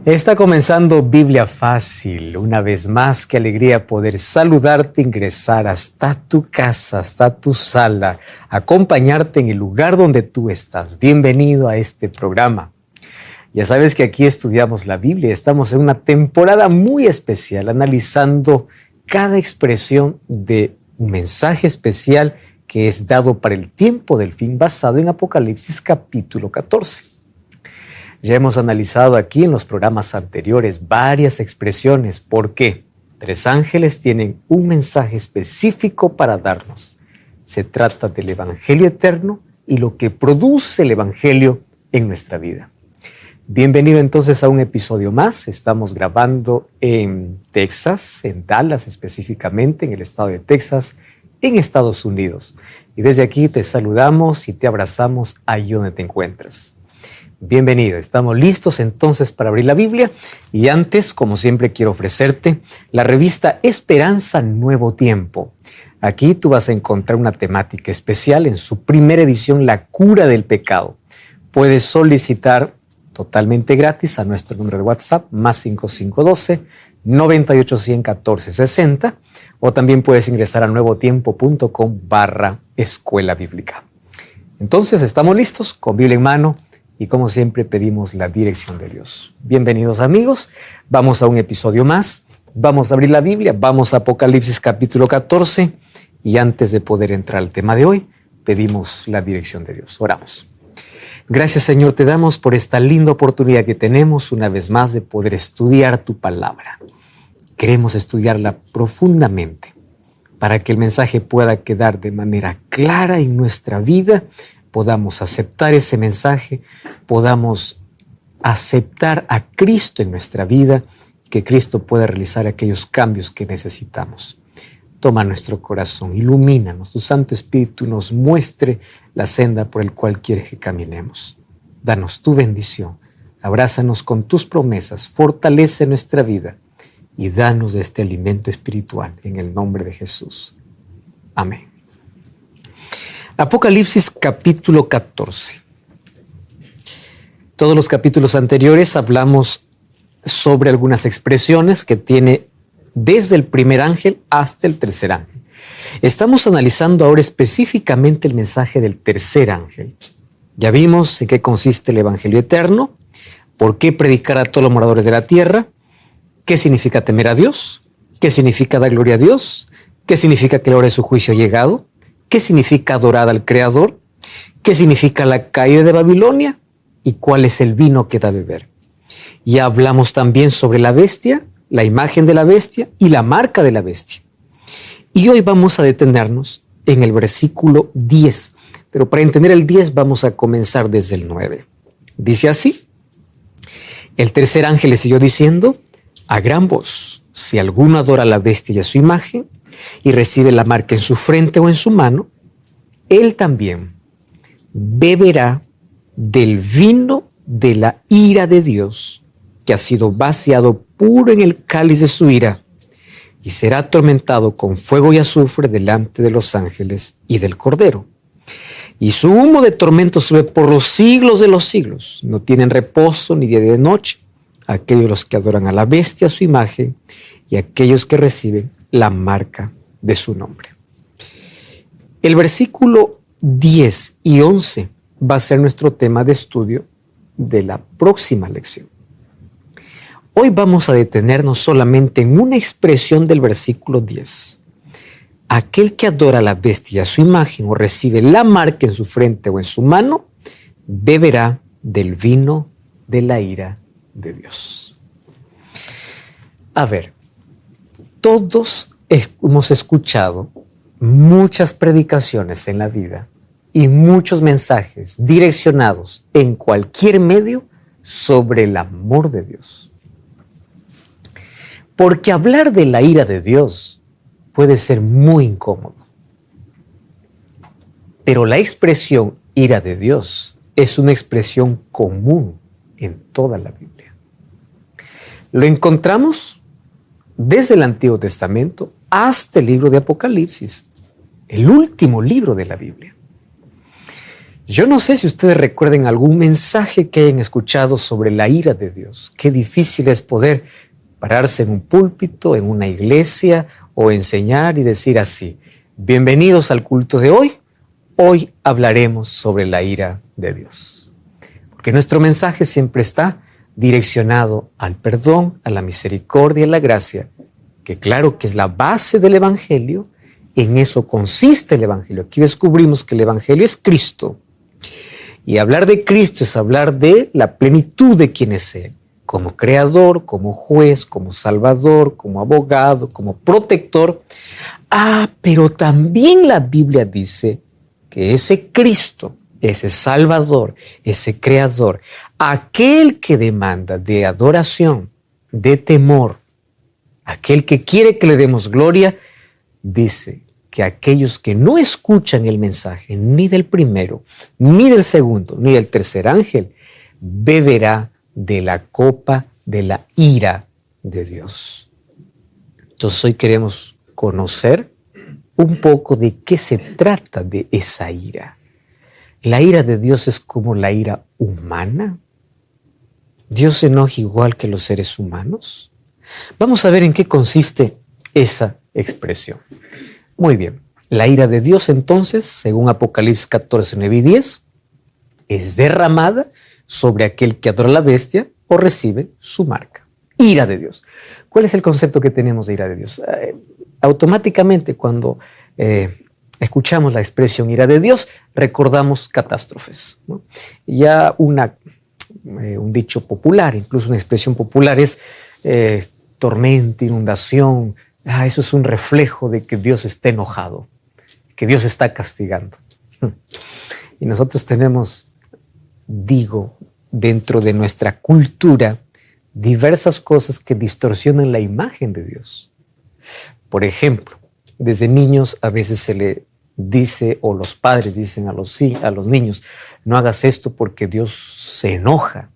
Está comenzando Biblia Fácil. Una vez más, qué alegría poder saludarte, ingresar hasta tu casa, hasta tu sala, acompañarte en el lugar donde tú estás. Bienvenido a este programa. Ya sabes que aquí estudiamos la Biblia. Estamos en una temporada muy especial, analizando cada expresión de un mensaje especial que es dado para el tiempo del fin, basado en Apocalipsis capítulo 14. Ya hemos analizado aquí en los programas anteriores varias expresiones. ¿Por qué? 3 ángeles tienen un mensaje específico para darnos. Se trata del Evangelio eterno y lo que produce el Evangelio en nuestra vida. Bienvenido entonces a un episodio más. Estamos grabando en Texas, en Dallas específicamente, en el estado de Texas, en Estados Unidos. Y desde aquí te saludamos y te abrazamos allí donde te encuentras. Bienvenido, estamos listos entonces para abrir la Biblia y antes, como siempre, quiero ofrecerte la revista Esperanza Nuevo Tiempo. Aquí tú vas a encontrar una temática especial en su primera edición, La Cura del Pecado. Puedes solicitar totalmente gratis a nuestro número de WhatsApp, más 5512-9810-1460, o también puedes ingresar a nuevotiempo.com/escuela bíblica. Entonces, estamos listos con Biblia en mano. Y como siempre pedimos la dirección de Dios. Bienvenidos amigos, vamos a un episodio más, vamos a abrir la Biblia, vamos a Apocalipsis capítulo 14 y antes de poder entrar al tema de hoy, pedimos la dirección de Dios. Oramos. Gracias Señor, te damos por esta linda oportunidad que tenemos una vez más de poder estudiar tu palabra. Queremos estudiarla profundamente para que el mensaje pueda quedar de manera clara en nuestra vida, podamos aceptar ese mensaje, podamos aceptar a Cristo en nuestra vida, que Cristo pueda realizar aquellos cambios que necesitamos. Toma nuestro corazón, ilumínanos, tu Santo Espíritu nos muestre la senda por la cual quieres que caminemos. Danos tu bendición, abrázanos con tus promesas, fortalece nuestra vida y danos de este alimento espiritual en el nombre de Jesús. Amén. Apocalipsis capítulo 14. Todos los capítulos anteriores hablamos sobre algunas expresiones que tiene desde el primer ángel hasta el tercer ángel. Estamos analizando ahora específicamente el mensaje del tercer ángel. Ya vimos en qué consiste el Evangelio eterno, por qué predicar a todos los moradores de la tierra, qué significa temer a Dios, qué significa dar gloria a Dios, qué significa que la hora de su juicio ha llegado, qué significa adorar al Creador, qué significa la caída de Babilonia y cuál es el vino que da a beber. Ya hablamos también sobre la bestia, la imagen de la bestia y la marca de la bestia. Y hoy vamos a detenernos en el versículo 10, pero para entender el 10 vamos a comenzar desde el 9. Dice así: el tercer ángel le siguió diciendo a gran voz: si alguno adora a la bestia y a su imagen, y recibe la marca en su frente o en su mano, él también beberá del vino de la ira de Dios, que ha sido vaciado puro en el cáliz de su ira, y será atormentado con fuego y azufre delante de los ángeles y del Cordero. Y su humo de tormento sube por los siglos de los siglos. No tienen reposo ni día ni de noche aquellos los que adoran a la bestia, a su imagen, y aquellos que reciben la marca de su nombre. El versículo 10 y 11 va a ser nuestro tema de estudio de la próxima lección. Hoy vamos a detenernos solamente en una expresión del versículo 10. Aquel que adora a la bestia, a su imagen, o recibe la marca en su frente o en su mano, beberá del vino de la ira de Dios. A ver, todos hemos escuchado muchas predicaciones en la vida y muchos mensajes direccionados en cualquier medio sobre el amor de Dios. Porque hablar de la ira de Dios puede ser muy incómodo. Pero la expresión ira de Dios es una expresión común en toda la Biblia. Lo encontramos desde el Antiguo Testamento hasta el libro de Apocalipsis, el último libro de la Biblia. Yo no sé si ustedes recuerden algún mensaje que hayan escuchado sobre la ira de Dios. Qué difícil es poder pararse en un púlpito, en una iglesia o enseñar y decir así: bienvenidos al culto de hoy. Hoy hablaremos sobre la ira de Dios. Porque nuestro mensaje siempre está direccionado al perdón, a la misericordia, a la gracia, que claro que es la base del Evangelio. En eso consiste el Evangelio. Aquí descubrimos que el Evangelio es Cristo. Y hablar de Cristo es hablar de la plenitud de quién es Él, como creador, como juez, como salvador, como abogado, como protector. Pero también la Biblia dice que ese Cristo, ese salvador, ese creador, aquel que demanda de adoración, de temor, aquel que quiere que le demos gloria, dice que aquellos que no escuchan el mensaje ni del primero, ni del segundo, ni del tercer ángel, beberá de la copa de la ira de Dios. Entonces hoy queremos conocer un poco de qué se trata de esa ira. ¿La ira de Dios es como la ira humana? ¿Dios se enoja igual que los seres humanos? Vamos a ver en qué consiste esa expresión. Muy bien, la ira de Dios entonces, según Apocalipsis 14, 9 y 10, es derramada sobre aquel que adora a la bestia o recibe su marca. Ira de Dios. ¿Cuál es el concepto que tenemos de ira de Dios? Automáticamente cuando escuchamos la expresión ira de Dios, recordamos catástrofes, ¿no? Ya un dicho popular, incluso una expresión popular es tormenta, inundación. Eso es un reflejo de que Dios está enojado, que Dios está castigando. Y nosotros tenemos, dentro de nuestra cultura, diversas cosas que distorsionan la imagen de Dios. Por ejemplo, desde niños a veces se le dice, o los padres dicen a los niños: no hagas esto porque Dios se enoja,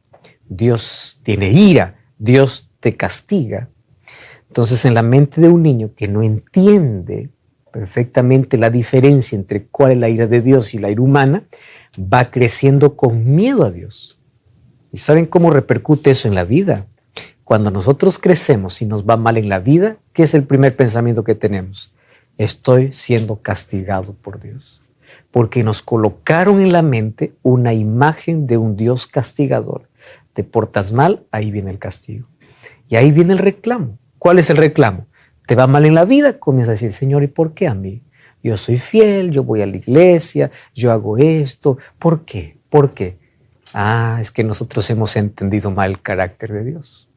Dios tiene ira, Dios te castiga. Entonces, en la mente de un niño que no entiende perfectamente la diferencia entre cuál es la ira de Dios y la ira humana, va creciendo con miedo a Dios. ¿Y saben cómo repercute eso en la vida? Cuando nosotros crecemos y nos va mal en la vida, ¿qué es el primer pensamiento que tenemos? Estoy siendo castigado por Dios. Porque nos colocaron en la mente una imagen de un Dios castigador. Te portas mal, ahí viene el castigo. Y ahí viene el reclamo. ¿Cuál es el reclamo? Te va mal en la vida, comienzas a decir: Señor, ¿y por qué a mí? Yo soy fiel, yo voy a la iglesia, yo hago esto. ¿Por qué? ¿Por qué? Es que nosotros hemos entendido mal el carácter de Dios.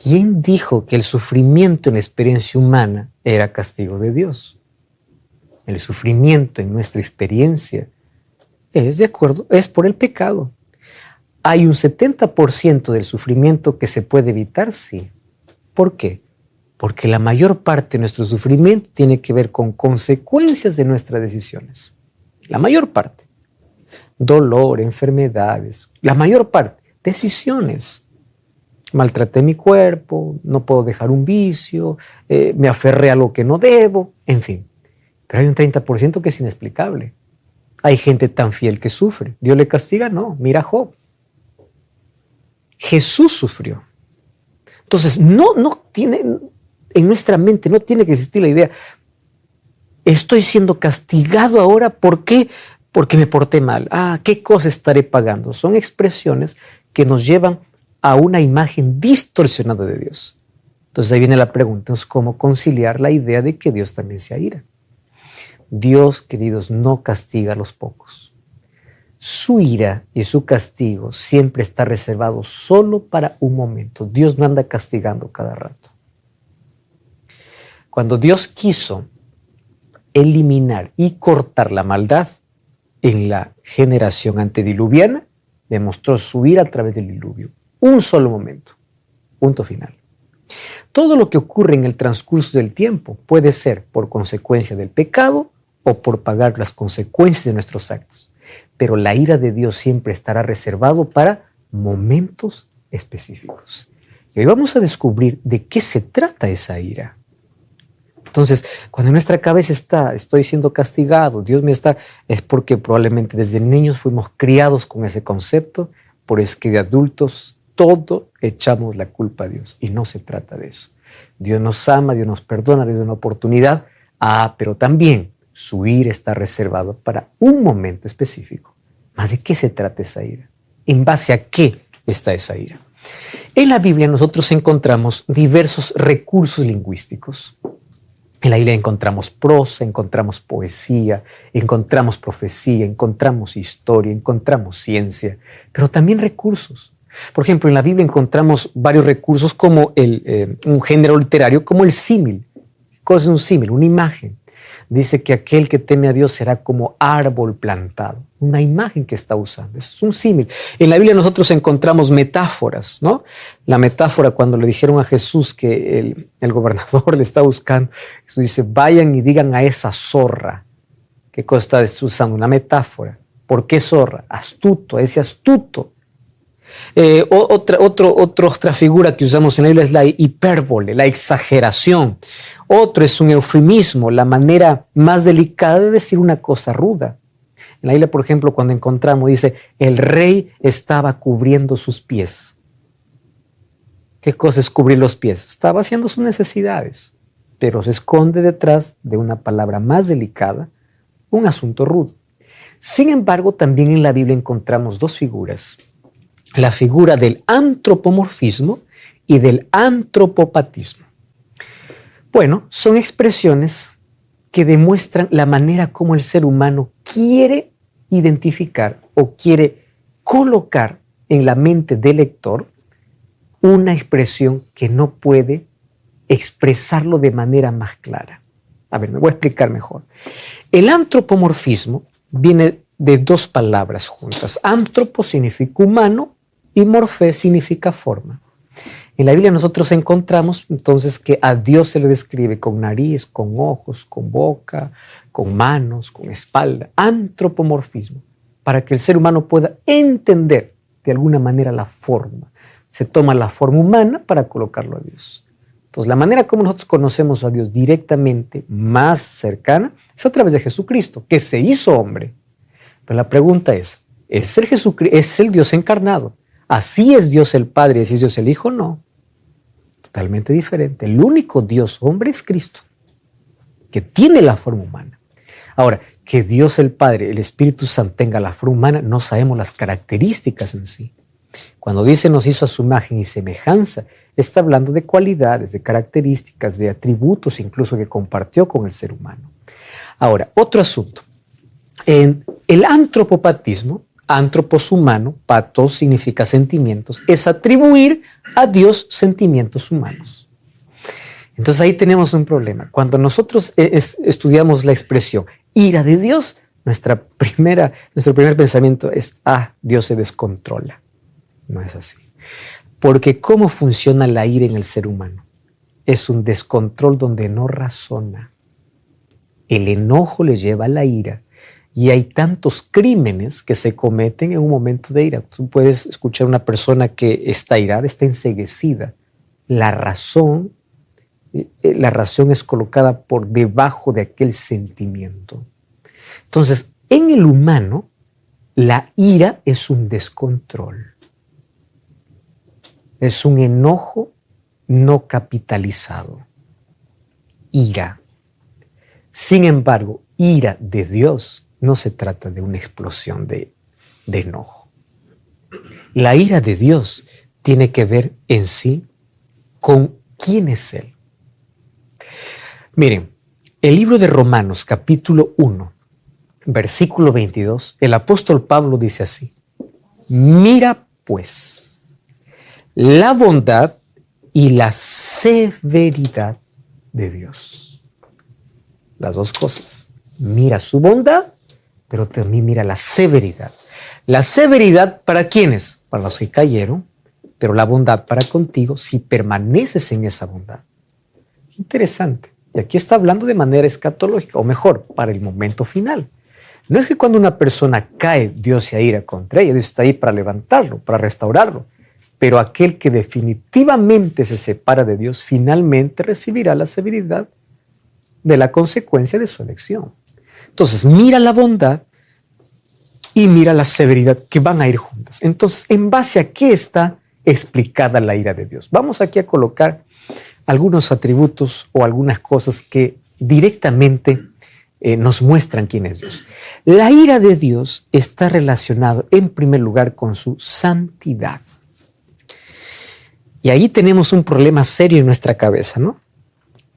¿Quién dijo que el sufrimiento en la experiencia humana era castigo de Dios? El sufrimiento en nuestra experiencia es por el pecado. ¿Hay un 70% del sufrimiento que se puede evitar? Sí. ¿Por qué? Porque la mayor parte de nuestro sufrimiento tiene que ver con consecuencias de nuestras decisiones. La mayor parte. Dolor, enfermedades, la mayor parte. Decisiones. Maltraté mi cuerpo, no puedo dejar un vicio, me aferré a lo que no debo, en fin. Pero hay un 30% que es inexplicable. Hay gente tan fiel que sufre. ¿Dios le castiga? No. Mira a Job. Jesús sufrió. Entonces, en nuestra mente no tiene que existir la idea: estoy siendo castigado ahora, ¿por qué? Porque me porté mal. ¿Qué cosa estaré pagando? Son expresiones que nos llevan a una imagen distorsionada de Dios. Entonces ahí viene la pregunta: ¿cómo conciliar la idea de que Dios también se aira? Dios, queridos, no castiga a los pocos. Su ira y su castigo siempre está reservado solo para un momento. Dios no anda castigando cada rato. Cuando Dios quiso eliminar y cortar la maldad en la generación antediluviana, demostró su ira a través del diluvio. Un solo momento. Punto final. Todo lo que ocurre en el transcurso del tiempo puede ser por consecuencia del pecado o por pagar las consecuencias de nuestros actos. Pero la ira de Dios siempre estará reservado para momentos específicos. Y hoy vamos a descubrir de qué se trata esa ira. Entonces, cuando en nuestra cabeza está, estoy siendo castigado, Dios me está, es porque probablemente desde niños fuimos criados con ese concepto, por es que de adultos todo echamos la culpa a Dios y no se trata de eso. Dios nos ama, Dios nos perdona, Dios da una oportunidad, pero también su ira está reservado para un momento específico. ¿Más de qué se trata esa ira? ¿En base a qué está esa ira? En la Biblia nosotros encontramos diversos recursos lingüísticos. En la Biblia encontramos prosa, encontramos poesía, encontramos profecía, encontramos historia, encontramos ciencia, pero también recursos. Por ejemplo, en la Biblia encontramos varios recursos como un género literario como el símil. ¿Qué es un símil? Una imagen. Dice que aquel que teme a Dios será como árbol plantado. Una imagen que está usando. Eso es un símil. En la Biblia nosotros encontramos metáforas, ¿no? La metáfora cuando le dijeron a Jesús que el gobernador le está buscando, Jesús dice, vayan y digan a esa zorra. ¿Qué cosa está usando? Una metáfora. ¿Por qué zorra? Astuto, ese astuto. Otra figura que usamos en la Biblia es la hipérbole, la exageración. Otro es un eufemismo, la manera más delicada de decir una cosa ruda. En la Biblia, por ejemplo, cuando encontramos, dice, el rey estaba cubriendo sus pies. ¿Qué cosa es cubrir los pies? Estaba haciendo sus necesidades, pero se esconde detrás de una palabra más delicada, un asunto rudo. Sin embargo, también en la Biblia encontramos dos figuras. La figura del antropomorfismo y del antropopatismo. Bueno, son expresiones que demuestran la manera como el ser humano quiere identificar o quiere colocar en la mente del lector una expresión que no puede expresarlo de manera más clara. A ver, me voy a explicar mejor. El antropomorfismo viene de dos palabras juntas. Antropo significa humano y morfé significa forma. En la Biblia nosotros encontramos entonces que a Dios se le describe con nariz, con ojos, con boca, con manos, con espalda. Antropomorfismo, para que el ser humano pueda entender de alguna manera la forma. Se toma la forma humana para colocarlo a Dios. Entonces la manera como nosotros conocemos a Dios directamente, más cercana, es a través de Jesucristo, que se hizo hombre. Pero la pregunta es el Dios encarnado? ¿Así es Dios el Padre y así es Dios el Hijo? No. Totalmente diferente. El único Dios hombre es Cristo, que tiene la forma humana. Ahora, que Dios el Padre, el Espíritu Santo tenga la forma humana, no sabemos las características en sí. Cuando dice nos hizo a su imagen y semejanza, está hablando de cualidades, de características, de atributos incluso que compartió con el ser humano. Ahora, otro asunto. En el antropopatismo, antropos humano, patos significa sentimientos, es atribuir a Dios sentimientos humanos. Entonces ahí tenemos un problema. Cuando nosotros estudiamos la expresión ira de Dios, nuestro primer pensamiento es, Dios se descontrola. No es así. Porque ¿cómo funciona la ira en el ser humano? Es un descontrol donde no razona. El enojo le lleva a la ira. Y hay tantos crímenes que se cometen en un momento de ira. Tú puedes escuchar a una persona que está irada, está enceguecida. La razón es colocada por debajo de aquel sentimiento. Entonces, en el humano, la ira es un descontrol. Es un enojo no capitalizado. Ira. Sin embargo, ira de Dios no se trata de una explosión de enojo. La ira de Dios tiene que ver en sí con quién es Él. Miren, el libro de Romanos, capítulo 1, versículo 22, el apóstol Pablo dice así: mira pues la bondad y la severidad de Dios. Las dos cosas. Mira su bondad, pero también mira la severidad. La severidad, ¿para quiénes? Para los que cayeron, pero la bondad para contigo si permaneces en esa bondad. Interesante. Y aquí está hablando de manera escatológica, o mejor, para el momento final. No es que cuando una persona cae, Dios se aira contra ella, Dios está ahí para levantarlo, para restaurarlo. Pero aquel que definitivamente se separa de Dios, finalmente recibirá la severidad de la consecuencia de su elección. Entonces, mira la bondad y mira la severidad que van a ir juntas. Entonces, ¿en base a qué está explicada la ira de Dios? Vamos aquí a colocar algunos atributos o algunas cosas que directamente nos muestran quién es Dios. La ira de Dios está relacionada en primer lugar con su santidad. Y ahí tenemos un problema serio en nuestra cabeza, ¿no?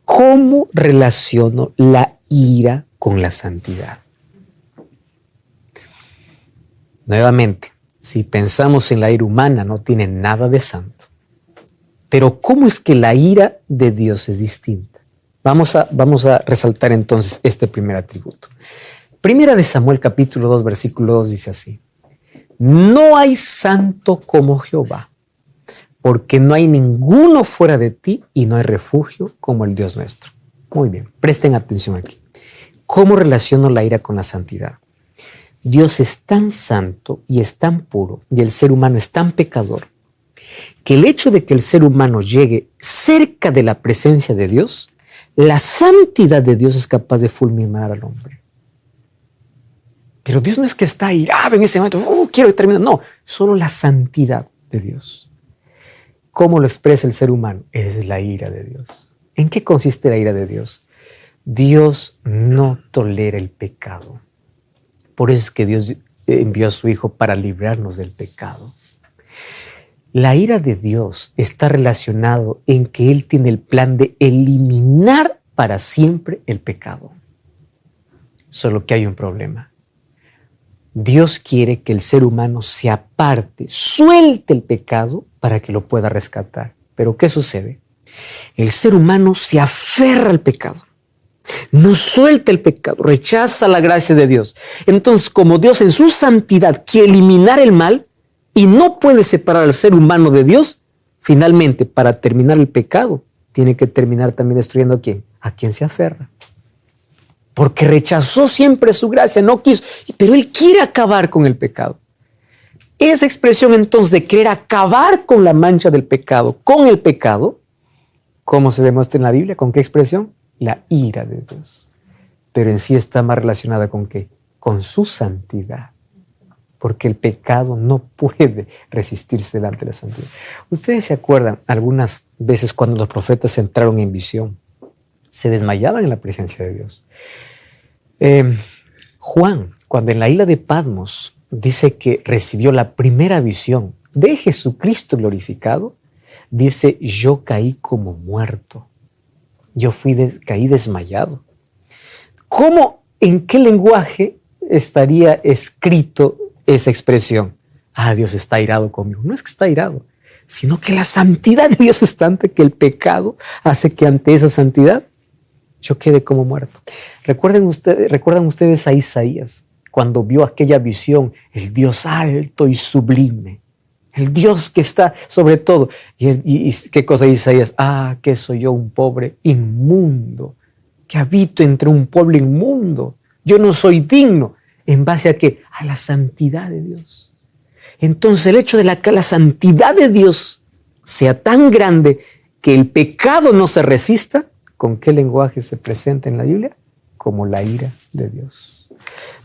¿Cómo relaciono la ira con la santidad? Nuevamente, si pensamos en la ira humana, no tiene nada de santo. Pero ¿cómo es que la ira de Dios es distinta? Vamos a resaltar entonces este primer atributo. Primera de Samuel capítulo 2, versículo 2 dice así: no hay santo como Jehová, porque no hay ninguno fuera de ti y no hay refugio como el Dios nuestro. Muy bien, presten atención aquí. ¿Cómo relaciono la ira con la santidad? Dios es tan santo y es tan puro y el ser humano es tan pecador que el hecho de que el ser humano llegue cerca de la presencia de Dios, la santidad de Dios es capaz de fulminar al hombre. Pero Dios no es que está airado en ese momento, quiero terminar. No, solo la santidad de Dios. ¿Cómo lo expresa el ser humano? Es la ira de Dios. ¿En qué consiste la ira de Dios? Dios no tolera el pecado. Por eso es que Dios envió a su Hijo para librarnos del pecado. La ira de Dios está relacionado en que Él tiene el plan de eliminar para siempre el pecado. Solo que hay un problema. Dios quiere que el ser humano se aparte, suelte el pecado para que lo pueda rescatar. Pero ¿qué sucede? El ser humano se aferra al pecado. No suelta el pecado, rechaza la gracia de Dios. Entonces, como Dios en su santidad quiere eliminar el mal y no puede separar al ser humano de Dios, finalmente, para terminar el pecado, tiene que terminar también destruyendo ¿a quién? A quien se aferra. Porque rechazó siempre su gracia, no quiso, pero Él quiere acabar con el pecado. Esa expresión entonces de querer acabar con la mancha del pecado, con el pecado, ¿cómo se demuestra en la Biblia? ¿Con qué expresión? La ira de Dios. Pero en sí está más relacionada con ¿qué? Con su santidad. Porque el pecado no puede resistirse delante de la santidad. Ustedes se acuerdan algunas veces cuando los profetas entraron en visión, se desmayaban en la presencia de Dios. Juan, cuando en la isla de Patmos dice que recibió la primera visión de Jesucristo glorificado, dice: yo caí como muerto. Yo caí desmayado. ¿Cómo, en qué lenguaje estaría escrito esa expresión? Dios está airado conmigo. No es que está airado, sino que la santidad de Dios es tanta que el pecado hace que ante esa santidad yo quede como muerto. ¿Recuerdan ustedes a Isaías cuando vio aquella visión? El Dios alto y sublime. El Dios que está sobre todo. ¿Y qué cosa dice Isaías? Que soy yo, un pobre inmundo, que habito entre un pueblo inmundo. Yo no soy digno. ¿En base a qué? A la santidad de Dios. Entonces el hecho de que la santidad de Dios sea tan grande que el pecado no se resista, ¿con qué lenguaje se presenta en la Biblia? Como la ira de Dios.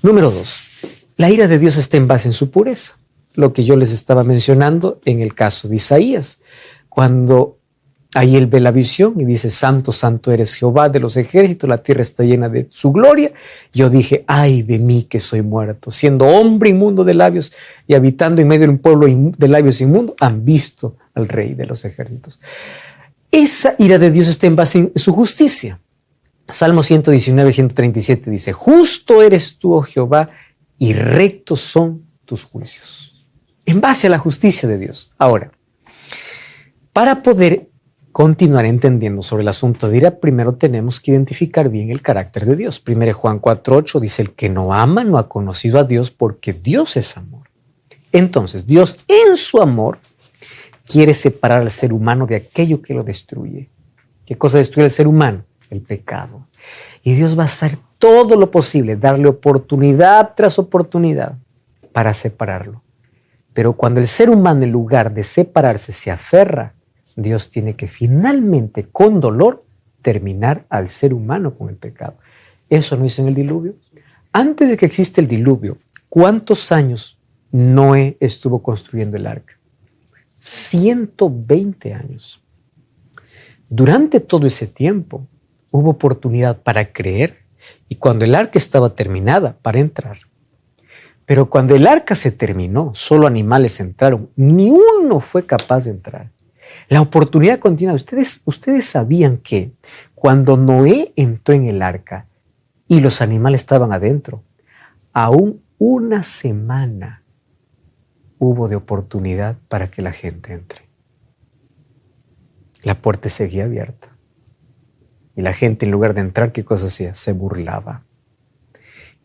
Número 2. La ira de Dios está en base en su pureza. Lo que yo les estaba mencionando en el caso de Isaías, cuando ahí él ve la visión y dice: santo, santo eres Jehová de los ejércitos, la tierra está llena de su gloria. Yo dije: ay de mí que soy muerto, siendo hombre inmundo de labios y habitando en medio de un pueblo de labios inmundo, han visto al Rey de los ejércitos. Esa ira de Dios está en base en su justicia. Salmo 119, 137 dice: justo eres tú, oh Jehová, y rectos son tus juicios. En base a la justicia de Dios. Ahora, para poder continuar entendiendo sobre el asunto de ira, primero tenemos que identificar bien el carácter de Dios. 1 Juan 4:8 dice: el que no ama no ha conocido a Dios, porque Dios es amor. Entonces, Dios en su amor quiere separar al ser humano de aquello que lo destruye. ¿Qué cosa destruye al ser humano? El pecado. Y Dios va a hacer todo lo posible, darle oportunidad tras oportunidad para separarlo. Pero cuando el ser humano, en lugar de separarse, se aferra, Dios tiene que finalmente, con dolor, exterminar al ser humano con el pecado. Eso no hizo en el diluvio. Antes de que exista el diluvio, ¿cuántos años Noé estuvo construyendo el arca? 120 años. Durante todo ese tiempo hubo oportunidad para creer y cuando el arca estaba terminada, para entrar. Pero cuando el arca se terminó, solo animales entraron, ni uno fue capaz de entrar. La oportunidad continua. Ustedes sabían que cuando Noé entró en el arca y los animales estaban adentro, aún una semana hubo de oportunidad para que la gente entre. La puerta seguía abierta. Y la gente, en lugar de entrar, ¿qué cosa hacía? Se burlaba.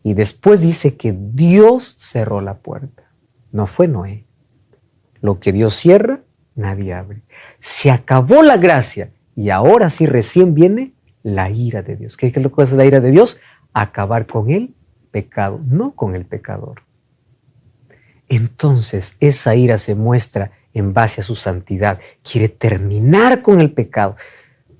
Y después dice que Dios cerró la puerta. No fue Noé. Lo que Dios cierra, nadie abre. Se acabó la gracia y ahora sí recién viene la ira de Dios. ¿Qué es lo que hace la ira de Dios? Acabar con el pecado, no con el pecador. Entonces esa ira se muestra en base a su santidad. Quiere terminar con el pecado.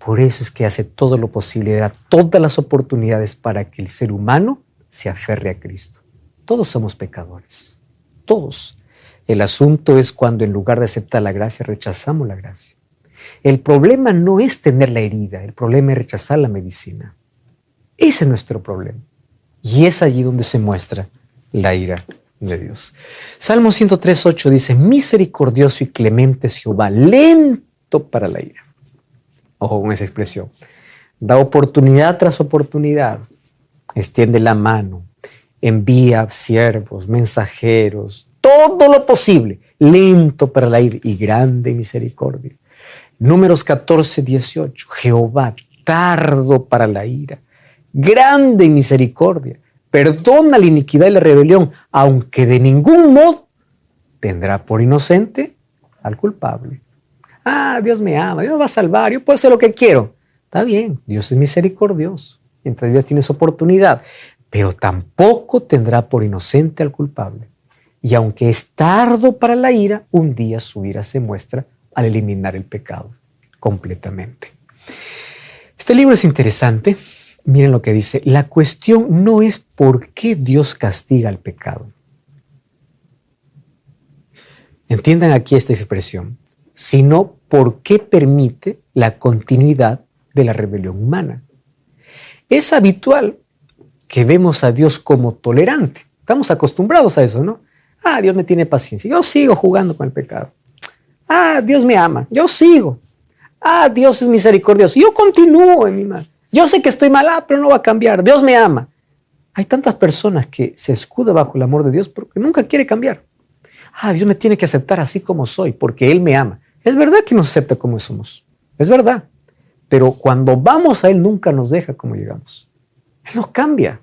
Por eso es que hace todo lo posible, da todas las oportunidades para que el ser humano se aferre a Cristo. Todos somos pecadores, todos. El asunto es cuando en lugar de aceptar la gracia, rechazamos la gracia. El problema no es tener la herida, el problema es rechazar la medicina. Ese es nuestro problema. Y es allí donde se muestra la ira de Dios. Salmo 103:8 dice, misericordioso y clemente es Jehová, lento para la ira. Ojo con esa expresión. Da oportunidad tras oportunidad. Extiende la mano. Envía siervos, mensajeros, todo lo posible. Lento para la ira y grande en misericordia. Números 14:18. Jehová, tardo para la ira, grande en misericordia. Perdona la iniquidad y la rebelión, aunque de ningún modo tendrá por inocente al culpable. Dios me ama, Dios me va a salvar, yo puedo hacer lo que quiero. Está bien, Dios es misericordioso, mientras Dios tienes oportunidad, pero tampoco tendrá por inocente al culpable. Y aunque es tardo para la ira, un día su ira se muestra al eliminar el pecado completamente. Este libro es interesante. Miren lo que dice. La cuestión no es por qué Dios castiga el pecado. Entiendan aquí esta expresión. Sino por qué permite la continuidad de la rebelión humana. Es habitual que vemos a Dios como tolerante. Estamos acostumbrados a eso, ¿no? Dios me tiene paciencia. Yo sigo jugando con el pecado. Dios me ama. Yo sigo. Dios es misericordioso. Yo continúo en mi mal. Yo sé que estoy mal, pero no va a cambiar. Dios me ama. Hay tantas personas que se escudan bajo el amor de Dios porque nunca quiere cambiar. Dios me tiene que aceptar así como soy porque Él me ama. Es verdad que nos acepta como somos. Es verdad. Pero cuando vamos a Él nunca nos deja como llegamos. Él nos cambia.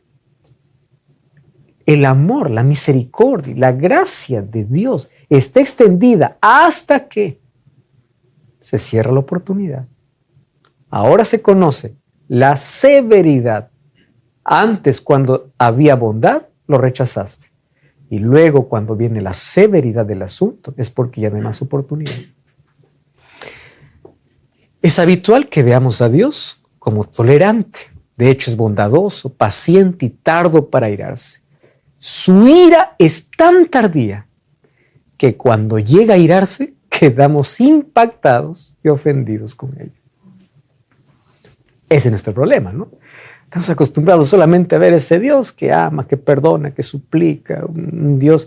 El amor, la misericordia, la gracia de Dios está extendida hasta que se cierra la oportunidad. Ahora se conoce la severidad. Antes, cuando había bondad, lo rechazaste. Y luego, cuando viene la severidad del asunto, es porque ya no hay más oportunidad. Es habitual que veamos a Dios como tolerante. De hecho, es bondadoso, paciente y tardo para airarse. Su ira es tan tardía que cuando llega a airarse, quedamos impactados y ofendidos con ella. Ese es nuestro problema, ¿no? Estamos acostumbrados solamente a ver ese Dios que ama, que perdona, que suplica, un Dios.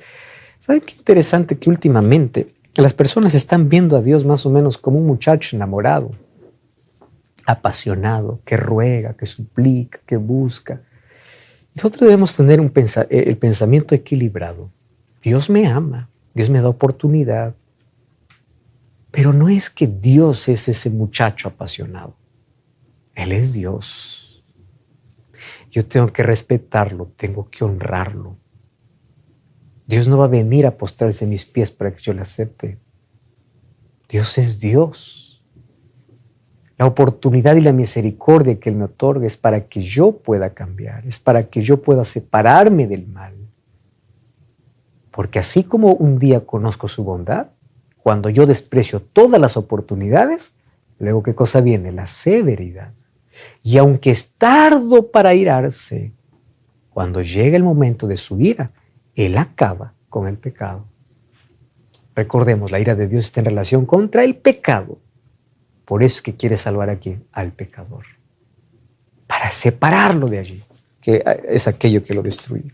¿Saben qué interesante que últimamente las personas están viendo a Dios más o menos como un muchacho enamorado, apasionado, que ruega, que suplica, que busca? Nosotros debemos tener el pensamiento equilibrado. Dios me ama, Dios me da oportunidad, pero no es que Dios es ese muchacho apasionado. Él es Dios. Yo tengo que respetarlo, tengo que honrarlo. Dios no va a venir a postrarse a mis pies para que yo le acepte. Dios es Dios. La oportunidad y la misericordia que Él me otorga es para que yo pueda cambiar, es para que yo pueda separarme del mal. Porque así como un día conozco su bondad, cuando yo desprecio todas las oportunidades, luego ¿qué cosa viene? La severidad. Y aunque es tardo para irarse, cuando llega el momento de su ira, Él acaba con el pecado. Recordemos, la ira de Dios está en relación contra el pecado. Por eso es que quiere salvar a quién? Al pecador. Para separarlo de allí, que es aquello que lo destruye.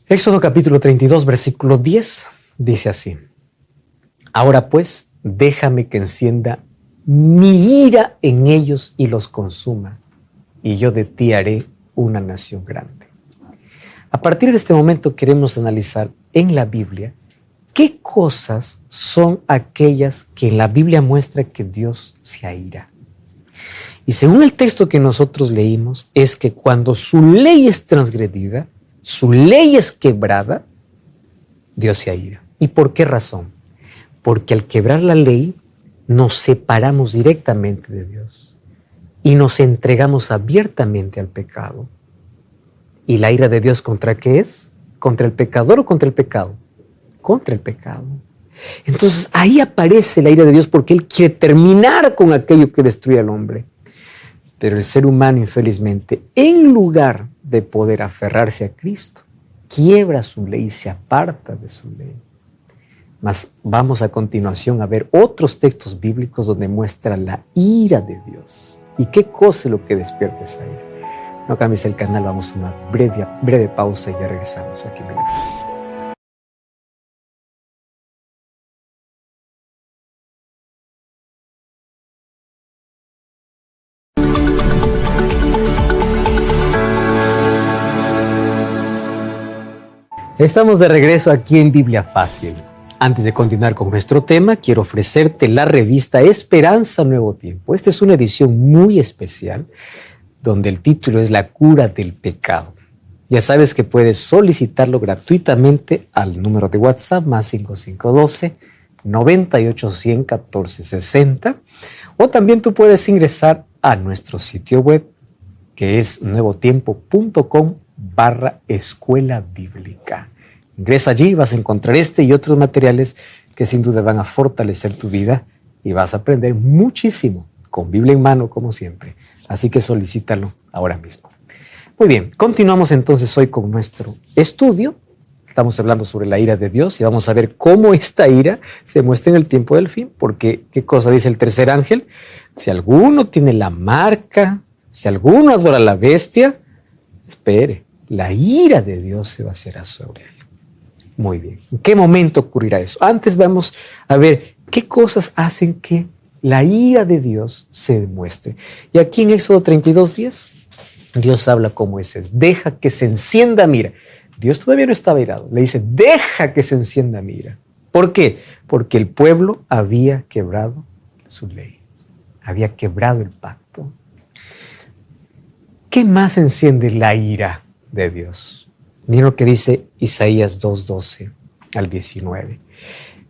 Éxodo capítulo 32, versículo 10, dice así: ahora pues, déjame que encienda mi ira en ellos y los consuma, y yo de ti haré una nación grande. A partir de este momento queremos analizar en la Biblia qué cosas son aquellas que en la Biblia muestra que Dios se aira. Y según el texto que nosotros leímos, es que cuando su ley es transgredida, su ley es quebrada, Dios se aira. ¿Y por qué razón? Porque al quebrar la ley, nos separamos directamente de Dios y nos entregamos abiertamente al pecado. ¿Y la ira de Dios contra qué es? ¿Contra el pecador o contra el pecado? Contra el pecado. Entonces ahí aparece la ira de Dios porque Él quiere terminar con aquello que destruye al hombre. Pero el ser humano, infelizmente, en lugar de poder aferrarse a Cristo, quiebra su ley y se aparta de su ley. Mas vamos a continuación a ver otros textos bíblicos donde muestra la ira de Dios. ¿Y qué cosa es lo que despierta esa ira? No cambies el canal, vamos a una breve pausa y ya regresamos aquí en Biblia Fácil. Estamos de regreso aquí en Biblia Fácil. Antes de continuar con nuestro tema, quiero ofrecerte la revista Esperanza Nuevo Tiempo. Esta es una edición muy especial donde el título es La cura del pecado. Ya sabes que puedes solicitarlo gratuitamente al número de WhatsApp más 5512 9810 1460, o también tú puedes ingresar a nuestro sitio web que es nuevotiempo.com/escuela bíblica. Ingresa allí y vas a encontrar este y otros materiales que sin duda van a fortalecer tu vida y vas a aprender muchísimo con Biblia en mano como siempre. Así que solicítalo ahora mismo. Muy bien, continuamos entonces hoy con nuestro estudio. Estamos hablando sobre la ira de Dios y vamos a ver cómo esta ira se muestra en el tiempo del fin. Porque, ¿qué cosa dice el tercer ángel? Si alguno tiene la marca, si alguno adora a la bestia, espere, la ira de Dios se va a hacer sobre él. Muy bien. ¿En qué momento ocurrirá eso? Antes vamos a ver qué cosas hacen que la ira de Dios se demuestre. Y aquí en Éxodo 32:10, Dios habla con Moisés. Deja que se encienda mi ira. Dios todavía no estaba irado. Le dice, deja que se encienda mi ira. ¿Por qué? Porque el pueblo había quebrado su ley. Había quebrado el pacto. ¿Qué más enciende la ira de Dios? Miren lo que dice Isaías 2:12 al 19.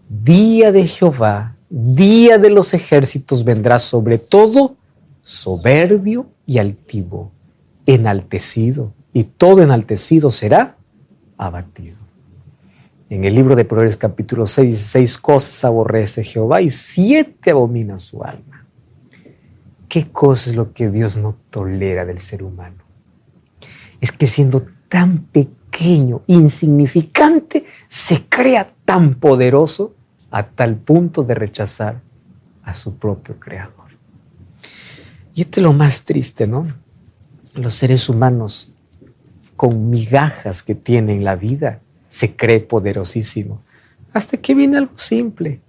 Día de Jehová, día de los ejércitos vendrá sobre todo soberbio y altivo, enaltecido, y todo enaltecido será abatido. En el libro de Proverbios capítulo 6 dice, 6 cosas aborrece Jehová y 7 abomina su alma. ¿Qué cosa es lo que Dios no tolera del ser humano? Es que siendo tan pequeño, insignificante, se crea tan poderoso a tal punto de rechazar a su propio creador. Y esto es lo más triste, ¿no? Los seres humanos, con migajas que tienen la vida, se cree poderosísimo. Hasta que viene algo simple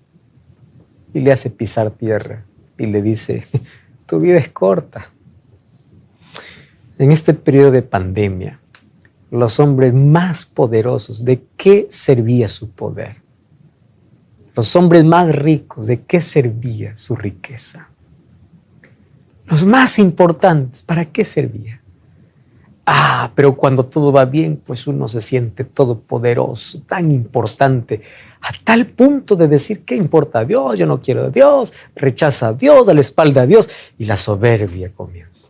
y le hace pisar tierra y le dice, tu vida es corta. En este periodo de pandemia, los hombres más poderosos, ¿de qué servía su poder? Los hombres más ricos, ¿de qué servía su riqueza? Los más importantes, ¿para qué servía? Pero cuando todo va bien, pues uno se siente todopoderoso, tan importante, a tal punto de decir, ¿qué importa a Dios? Yo no quiero a Dios, rechaza a Dios, da la espalda a Dios, y la soberbia comienza.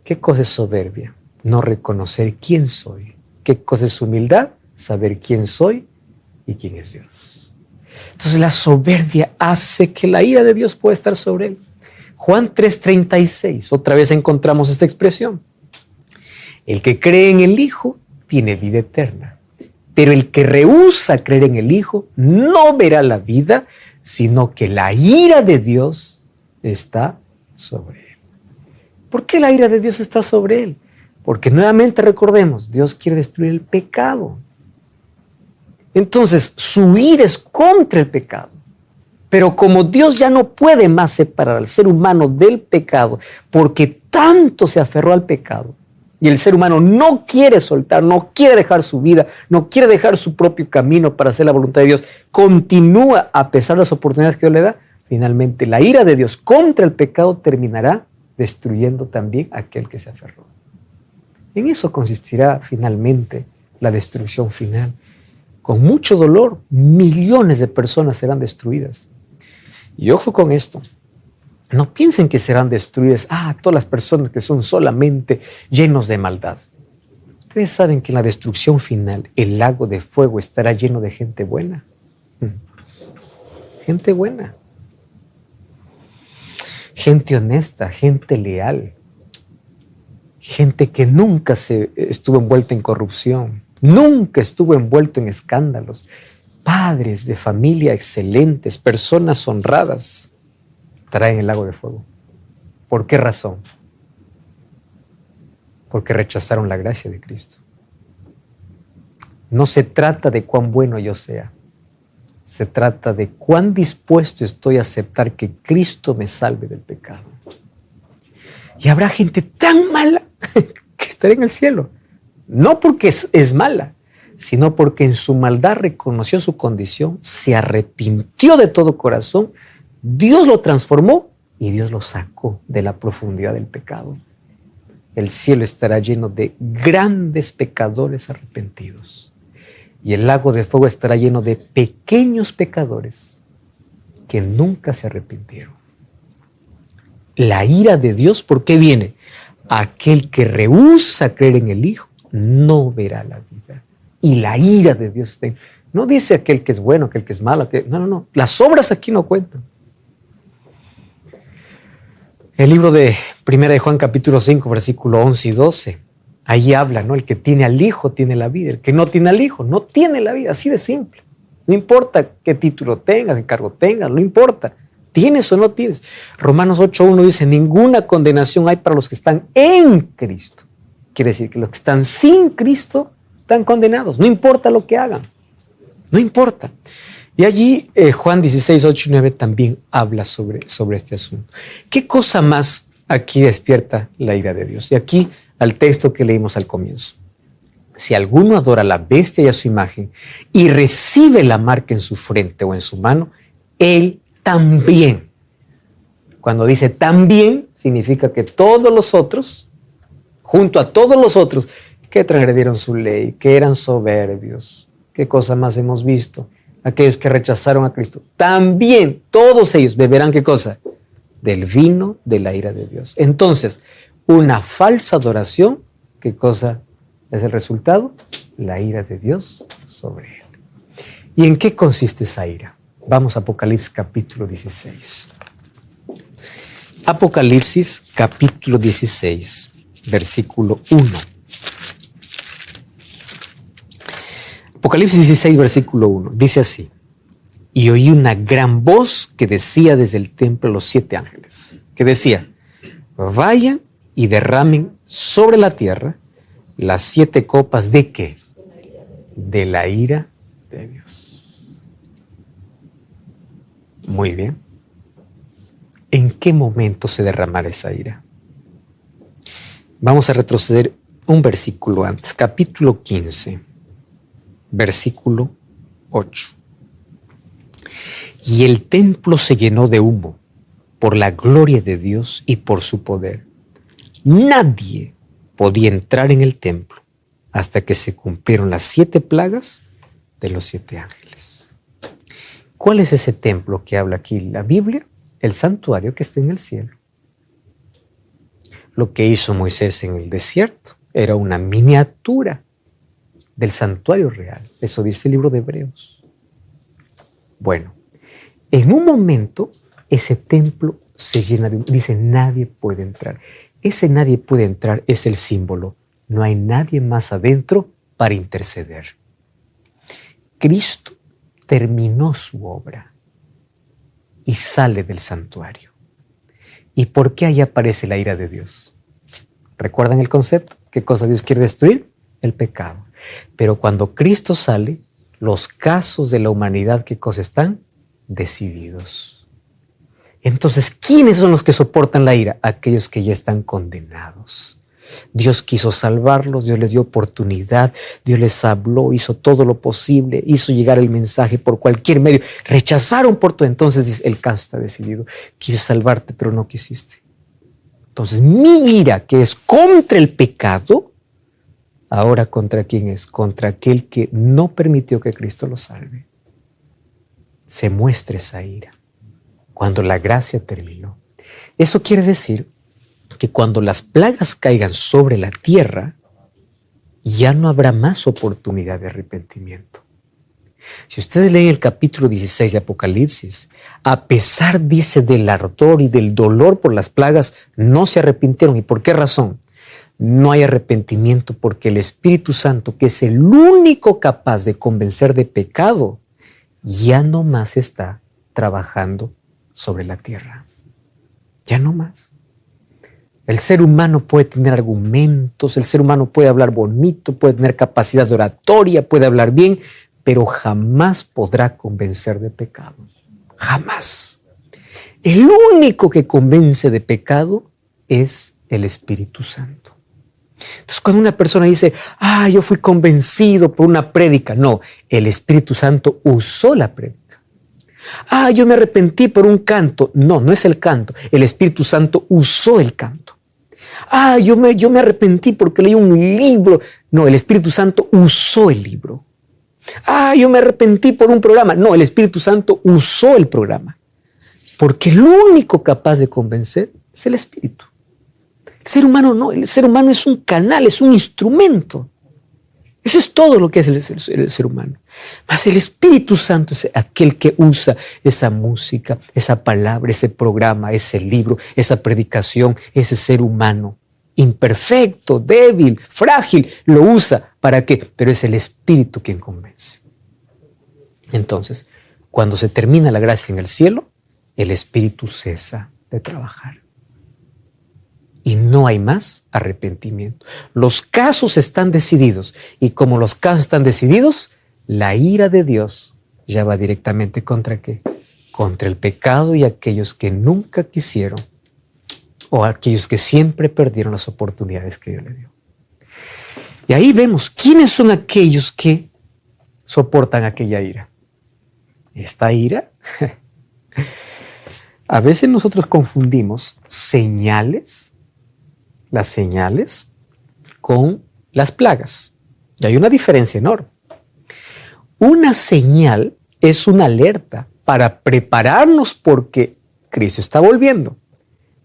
¿Qué cosa es soberbia? No reconocer quién soy. ¿Qué cosa es humildad? Saber quién soy y quién es Dios. Entonces la soberbia hace que la ira de Dios pueda estar sobre él. Juan 3:36, otra vez encontramos esta expresión. El que cree en el Hijo tiene vida eterna, pero el que rehúsa creer en el Hijo no verá la vida, sino que la ira de Dios está sobre él. ¿Por qué la ira de Dios está sobre él? Porque nuevamente recordemos, Dios quiere destruir el pecado. Entonces, su ira es contra el pecado. Pero como Dios ya no puede más separar al ser humano del pecado, porque tanto se aferró al pecado, y el ser humano no quiere soltar, no quiere dejar su vida, no quiere dejar su propio camino para hacer la voluntad de Dios, continúa a pesar de las oportunidades que Dios le da, finalmente la ira de Dios contra el pecado terminará destruyendo también a aquel que se aferró. En eso consistirá finalmente la destrucción final. Con mucho dolor, millones de personas serán destruidas. Y ojo con esto, no piensen que serán destruidas todas las personas que son solamente llenos de maldad. Ustedes saben que en la destrucción final el lago de fuego estará lleno de gente buena. Gente buena. Gente honesta, gente leal. Gente que nunca estuvo envuelta en corrupción, nunca estuvo envuelto en escándalos. Padres de familia excelentes, personas honradas, estarán en el lago de fuego. ¿Por qué razón? Porque rechazaron la gracia de Cristo. No se trata de cuán bueno yo sea. Se trata de cuán dispuesto estoy a aceptar que Cristo me salve del pecado. Y habrá gente tan mala que estará en el cielo. No porque es mala, sino porque en su maldad reconoció su condición, se arrepintió de todo corazón, Dios lo transformó y Dios lo sacó de la profundidad del pecado. El cielo estará lleno de grandes pecadores arrepentidos. Y el lago de fuego estará lleno de pequeños pecadores que nunca se arrepintieron. La ira de Dios, ¿por qué viene? Aquel que rehúsa creer en el Hijo no verá la vida. Y la ira de Dios está ahí. No dice aquel que es bueno, aquel que es malo. No. Las obras aquí no cuentan. El libro de 1 de Juan capítulo 5, versículo 11 y 12. Ahí habla, ¿no? El que tiene al Hijo tiene la vida. El que no tiene al Hijo no tiene la vida. Así de simple. No importa qué título tengas, qué cargo tengas, no importa. ¿Tienes o no tienes? Romanos 8:1 dice, ninguna condenación hay para los que están en Cristo. Quiere decir que los que están sin Cristo están condenados. No importa lo que hagan. No importa. Y allí Juan 16, 8 y 9 también habla sobre este asunto. ¿Qué cosa más aquí despierta la ira de Dios? Y aquí al texto que leímos al comienzo. Si alguno adora a la bestia y a su imagen y recibe la marca en su frente o en su mano, él también. Cuando dice también, significa que todos los otros, junto a todos los otros que transgredieron su ley, que eran soberbios, ¿qué cosa más hemos visto? Aquellos que rechazaron a Cristo, también todos ellos beberán, ¿qué cosa? Del vino de la ira de Dios. Entonces, una falsa adoración, ¿qué cosa es el resultado? La ira de Dios sobre él. ¿Y en qué consiste esa ira? Vamos a Apocalipsis capítulo 16. Apocalipsis capítulo 16, versículo 1. Apocalipsis 16, versículo 1. Dice así. Y oí una gran voz que decía desde el templo a los 7 ángeles. Que decía, vayan y derramen sobre la tierra las 7 copas ¿de qué? De la ira de Dios. Muy bien. ¿En qué momento se derramará esa ira? Vamos a retroceder un versículo antes, capítulo 15, versículo 8. Y el templo se llenó de humo por la gloria de Dios y por su poder. Nadie podía entrar en el templo hasta que se cumplieron las 7 plagas de los 7 ángeles. ¿Cuál es ese templo que habla aquí la Biblia? El santuario que está en el cielo. Lo que hizo Moisés en el desierto era una miniatura del santuario real. Eso dice el libro de Hebreos. Bueno, en un momento ese templo se llena de... Dice, nadie puede entrar. Ese nadie puede entrar es el símbolo. No hay nadie más adentro para interceder. Cristo terminó su obra y sale del santuario. ¿Y por qué ahí aparece la ira de Dios? ¿Recuerdan el concepto? ¿Qué cosa Dios quiere destruir? El pecado. Pero cuando Cristo sale, los casos de la humanidad, ¿qué cosa están? Decididos. Entonces, ¿quiénes son los que soportan la ira? Aquellos que ya están condenados. Dios quiso salvarlos, Dios les dio oportunidad, Dios les habló, hizo todo lo posible, hizo llegar el mensaje por cualquier medio. Rechazaron por todo. Entonces dice, el caso está decidido. Quise salvarte, pero no quisiste. Entonces mi ira, que es contra el pecado, ahora ¿contra quién es? Contra aquel que no permitió que Cristo lo salve. Se muestra esa ira cuando la gracia terminó. Eso quiere decir que cuando las plagas caigan sobre la tierra, ya no habrá más oportunidad de arrepentimiento. Si ustedes leen el capítulo 16 de Apocalipsis, a pesar, dice, del ardor y del dolor por las plagas, no se arrepintieron. ¿Y por qué razón? No hay arrepentimiento porque el Espíritu Santo, que es el único capaz de convencer de pecado, ya no más está trabajando sobre la tierra. Ya no más. El ser humano puede tener argumentos, el ser humano puede hablar bonito, puede tener capacidad de oratoria, puede hablar bien, pero jamás podrá convencer de pecado. Jamás. El único que convence de pecado es el Espíritu Santo. Entonces, cuando una persona dice, yo fui convencido por una prédica, no, el Espíritu Santo usó la prédica. Yo me arrepentí por un canto. No, no es el canto. El Espíritu Santo usó el canto. Yo me arrepentí porque leí un libro. No, el Espíritu Santo usó el libro. Yo me arrepentí por un programa. No, el Espíritu Santo usó el programa. Porque el único capaz de convencer es el Espíritu. El ser humano no, el ser humano es un canal, es un instrumento. Eso es todo lo que es el ser humano. Mas el Espíritu Santo es aquel que usa esa música, esa palabra, ese programa, ese libro, esa predicación, ese ser humano imperfecto, débil, frágil, lo usa. ¿Para qué? Pero es el Espíritu quien convence. Entonces, cuando se termina la gracia en el cielo, el Espíritu cesa de trabajar. Y no hay más arrepentimiento. Los casos están decididos. Y como los casos están decididos, la ira de Dios ya va directamente ¿contra qué? Contra el pecado y aquellos que nunca quisieron o aquellos que siempre perdieron las oportunidades que Dios le dio. Y ahí vemos quiénes son aquellos que soportan aquella ira. Esta ira, a veces nosotros confundimos las señales con las plagas. Y hay una diferencia enorme. Una señal es una alerta para prepararnos porque Cristo está volviendo.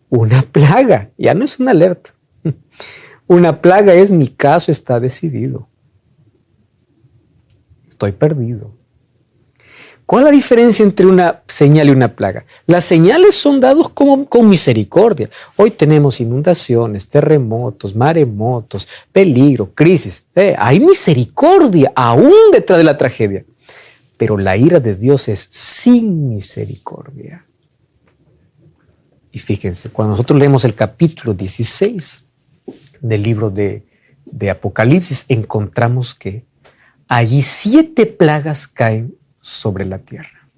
Una plaga ya no es una alerta. Una plaga es mi caso está decidido. Estoy perdido. ¿Cuál es la diferencia entre una señal y una plaga? Las señales son dadas con misericordia. Hoy tenemos inundaciones, terremotos, maremotos, peligro, crisis. Hay misericordia aún detrás de la tragedia. Pero la ira de Dios es sin misericordia. Y fíjense, cuando nosotros leemos el capítulo 16 del libro de Apocalipsis, encontramos que allí 7 plagas caen sobre la tierra,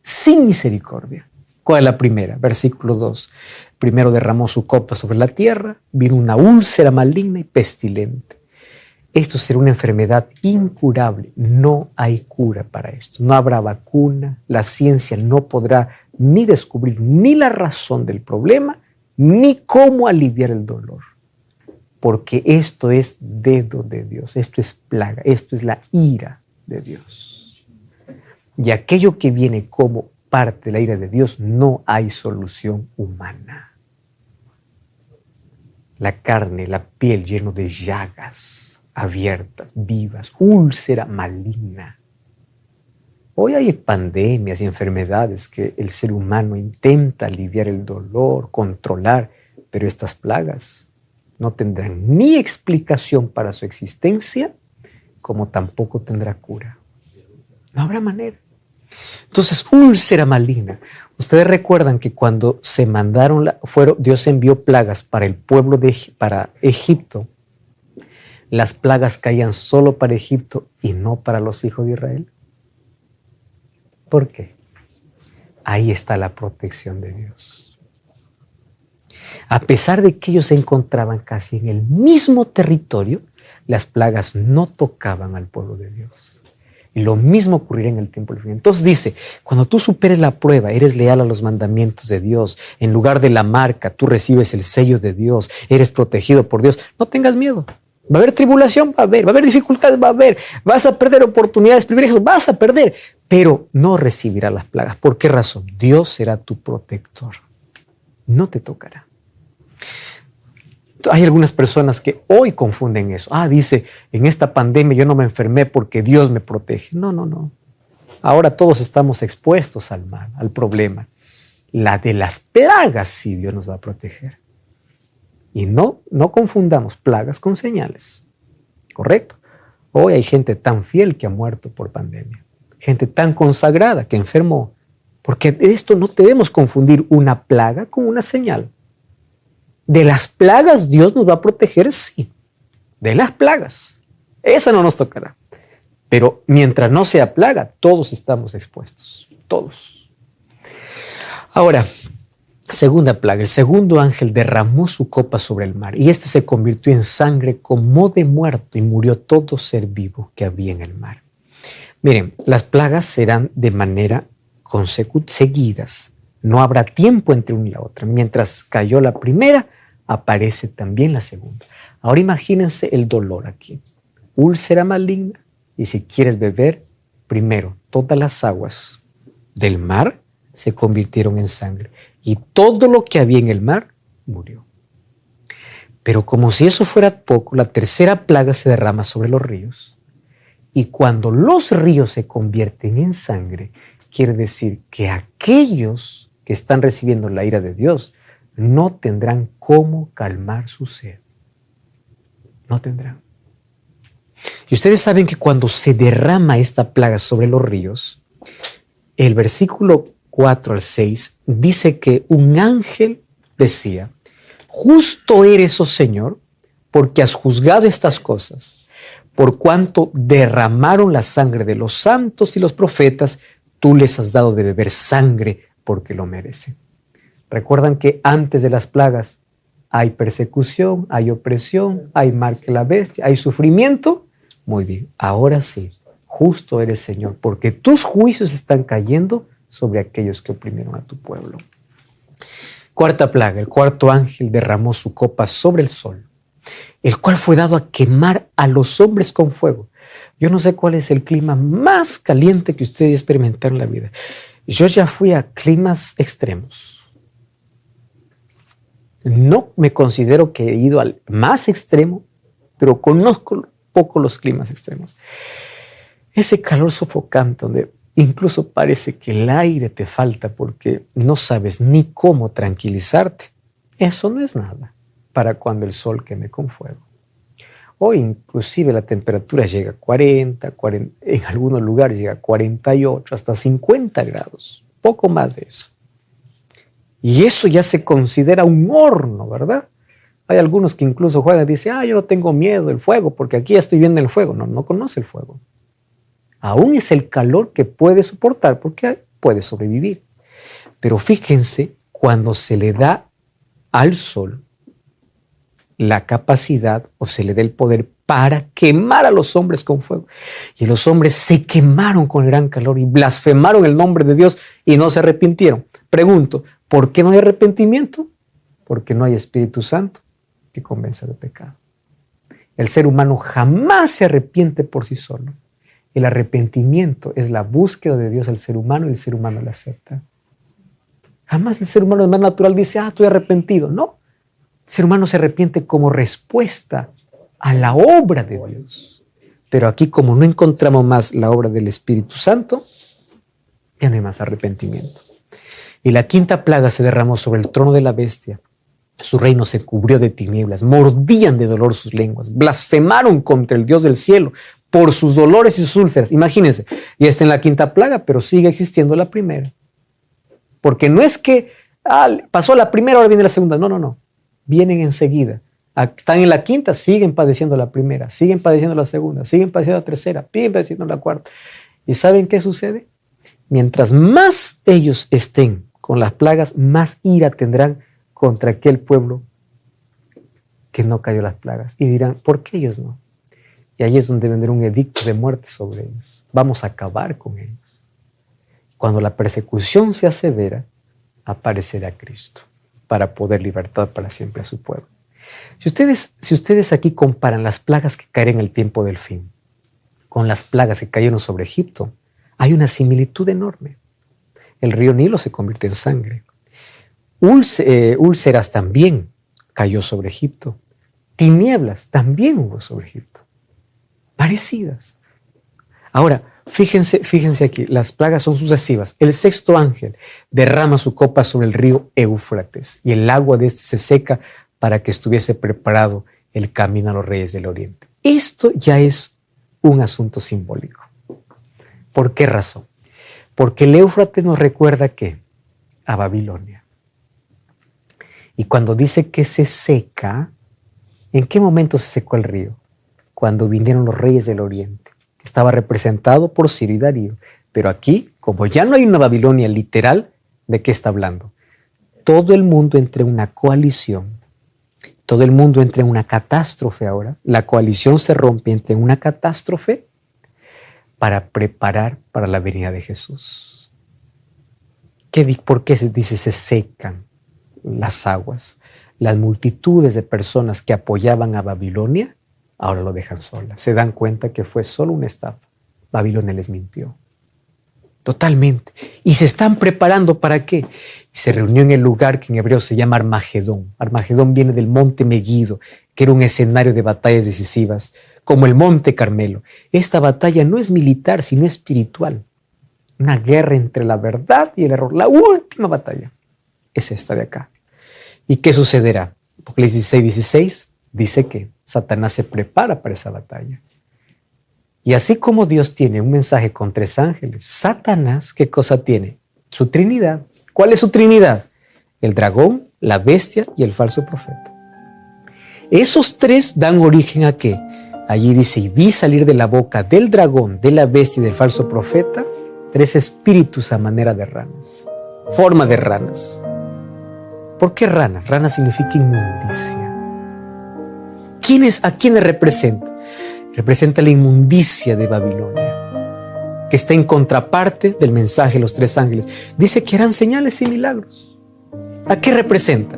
sin misericordia. ¿Cuál es la primera? Versículo 2. Primero derramó su copa sobre la tierra, vino una úlcera maligna y pestilente. Esto será una enfermedad incurable. No hay cura para esto. No habrá vacuna. La ciencia no podrá ni descubrir ni la razón del problema, ni cómo aliviar el dolor. Porque esto es dedo de Dios. Esto es plaga. Esto es la ira de Dios. Y aquello que viene como parte de la ira de Dios, no hay solución humana. La carne, la piel lleno de llagas abiertas, vivas, úlcera maligna. Hoy hay pandemias y enfermedades que el ser humano intenta aliviar el dolor, controlar, pero estas plagas no tendrán ni explicación para su existencia, como tampoco tendrá cura. No habrá manera. Entonces, úlcera maligna. Ustedes recuerdan que cuando se mandaron, Dios envió plagas para el pueblo para Egipto. Las plagas caían solo para Egipto y no para los hijos de Israel. ¿Por qué? Ahí está la protección de Dios. A pesar de que ellos se encontraban casi en el mismo territorio, las plagas no tocaban al pueblo de Dios. Y lo mismo ocurrirá en el tiempo del fin. Entonces dice, cuando tú superes la prueba, eres leal a los mandamientos de Dios, en lugar de la marca, tú recibes el sello de Dios, eres protegido por Dios, no tengas miedo. Va a haber tribulación, va a haber dificultades, va a haber, vas a perder oportunidades, privilegios, vas a perder, pero no recibirás las plagas. ¿Por qué razón? Dios será tu protector. No te tocará. Hay algunas personas que hoy confunden eso. Dice, en esta pandemia yo no me enfermé porque Dios me protege. No. Ahora todos estamos expuestos al mal, al problema. La de las plagas sí Dios nos va a proteger. Y no confundamos plagas con señales. ¿Correcto? Hoy hay gente tan fiel que ha muerto por pandemia. Gente tan consagrada que enfermó. Porque de esto no debemos confundir una plaga con una señal. De las plagas Dios nos va a proteger, sí. De las plagas. Esa no nos tocará. Pero mientras no sea plaga, todos estamos expuestos. Todos. Ahora, segunda plaga. El segundo ángel derramó su copa sobre el mar y este se convirtió en sangre como de muerto y murió todo ser vivo que había en el mar. Miren, las plagas serán de manera seguidas. No habrá tiempo entre una y la otra. Mientras cayó la primera, aparece también la segunda. Ahora imagínense el dolor aquí. Úlcera maligna. Y si quieres beber, primero, todas las aguas del mar se convirtieron en sangre. Y todo lo que había en el mar murió. Pero como si eso fuera poco, la tercera plaga se derrama sobre los ríos. Y cuando los ríos se convierten en sangre, quiere decir que aquellos que están recibiendo la ira de Dios no tendrán cómo calmar su sed. No tendrán. Y ustedes saben que cuando se derrama esta plaga sobre los ríos, el versículo 4 al 6 dice que un ángel decía, justo eres, oh Señor, porque has juzgado estas cosas, por cuanto derramaron la sangre de los santos y los profetas, tú les has dado de beber sangre porque lo merecen. Recuerdan que antes de las plagas hay persecución, hay opresión, hay mal que la bestia, hay sufrimiento. Muy bien, ahora sí, justo eres, Señor, porque tus juicios están cayendo sobre aquellos que oprimieron a tu pueblo. Cuarta plaga, el cuarto ángel derramó su copa sobre el sol, el cual fue dado a quemar a los hombres con fuego. Yo no sé cuál es el clima más caliente que ustedes experimentaron en la vida. Yo ya fui a climas extremos. No me considero que he ido al más extremo, pero conozco poco los climas extremos. Ese calor sofocante donde incluso parece que el aire te falta porque no sabes ni cómo tranquilizarte. Eso no es nada para cuando el sol queme con fuego. Hoy inclusive la temperatura llega a 40, en algunos lugares llega a 48, hasta 50 grados, poco más de eso. Y eso ya se considera un horno, ¿verdad? Hay algunos que incluso juegan y dicen, yo no tengo miedo del fuego porque aquí ya estoy viendo el fuego. No conoce el fuego. Aún es el calor que puede soportar porque puede sobrevivir. Pero fíjense, cuando se le da al sol la capacidad o se le da el poder para quemar a los hombres con fuego. Y los hombres se quemaron con gran calor y blasfemaron el nombre de Dios y no se arrepintieron. Pregunto, ¿por qué no hay arrepentimiento? Porque no hay Espíritu Santo que convenza de pecado. El ser humano jamás se arrepiente por sí solo. El arrepentimiento es la búsqueda de Dios al ser humano y el ser humano la acepta. Jamás el ser humano de manera natural dice, estoy arrepentido. No, el ser humano se arrepiente como respuesta a la obra de Dios. Pero aquí, como no encontramos más la obra del Espíritu Santo, Ya no hay más arrepentimiento. Y la quinta plaga se derramó sobre el trono de la bestia. Su reino se cubrió de tinieblas, mordían de dolor sus lenguas, blasfemaron contra el Dios del cielo por sus dolores y sus úlceras. Imagínense, ya está en la quinta plaga, pero sigue existiendo la primera. Porque no es que pasó la primera, ahora viene la segunda. No, no, no. Vienen enseguida. Están en la quinta, siguen padeciendo la primera, siguen padeciendo la segunda, siguen padeciendo la tercera, siguen padeciendo la cuarta. ¿Y saben qué sucede? Mientras más ellos estén con las plagas, más ira tendrán contra aquel pueblo que no cayó las plagas. Y dirán, ¿por qué ellos no? Y ahí es donde vendrá un edicto de muerte sobre ellos. Vamos a acabar con ellos. Cuando la persecución sea severa, aparecerá Cristo para poder libertar para siempre a su pueblo. Si ustedes aquí comparan las plagas que caerán en el tiempo del fin con las plagas que cayeron sobre Egipto, hay una similitud enorme. El río Nilo se convierte en sangre. Úlceras también cayó sobre Egipto. Tinieblas también hubo sobre Egipto. Parecidas. Ahora, fíjense aquí, las plagas son sucesivas. El sexto ángel derrama su copa sobre el río Éufrates y el agua de este se seca para que estuviese preparado el camino a los reyes del oriente. Esto ya es un asunto simbólico. ¿Por qué razón? Porque el Éufrates nos recuerda ¿qué? A Babilonia. Y cuando dice que se seca, ¿en qué momento se secó el río? Cuando vinieron los reyes del oriente, que estaba representado por Ciro y Darío. Pero aquí, como ya no hay una Babilonia literal, ¿de qué está hablando? Todo el mundo entra en una coalición, todo el mundo entra en una catástrofe ahora. La coalición se rompe, entra en una catástrofe para preparar para la venida de Jesús. ¿Por qué se dice se secan las aguas? Las multitudes de personas que apoyaban a Babilonia ahora lo dejan sola. Se dan cuenta que fue solo una estafa. Babilonia les mintió. Totalmente. Y se están preparando ¿para qué? Se reunió en el lugar que en hebreo se llama Armagedón. Armagedón viene del monte Meguido, que era un escenario de batallas decisivas, como el monte Carmelo. Esta batalla no es militar, sino espiritual. Una guerra entre la verdad y el error. La última batalla es esta de acá. ¿Y qué sucederá? Apocalipsis 16 dice que Satanás se prepara para esa batalla. Y así como Dios tiene un mensaje con 3 ángeles, Satanás, ¿qué cosa tiene? Su Trinidad. ¿Cuál es su Trinidad? El dragón, la bestia y el falso profeta. Esos 3 dan origen ¿a qué? Allí dice, y vi salir de la boca del dragón, de la bestia y del falso profeta 3 espíritus a manera de ranas, forma de ranas. ¿Por qué ranas? Rana significa inmundicia. ¿A quiénes representa? Representa la inmundicia de Babilonia, que está en contraparte del mensaje de los 3 ángeles. Dice que harán señales y milagros. ¿A qué representa?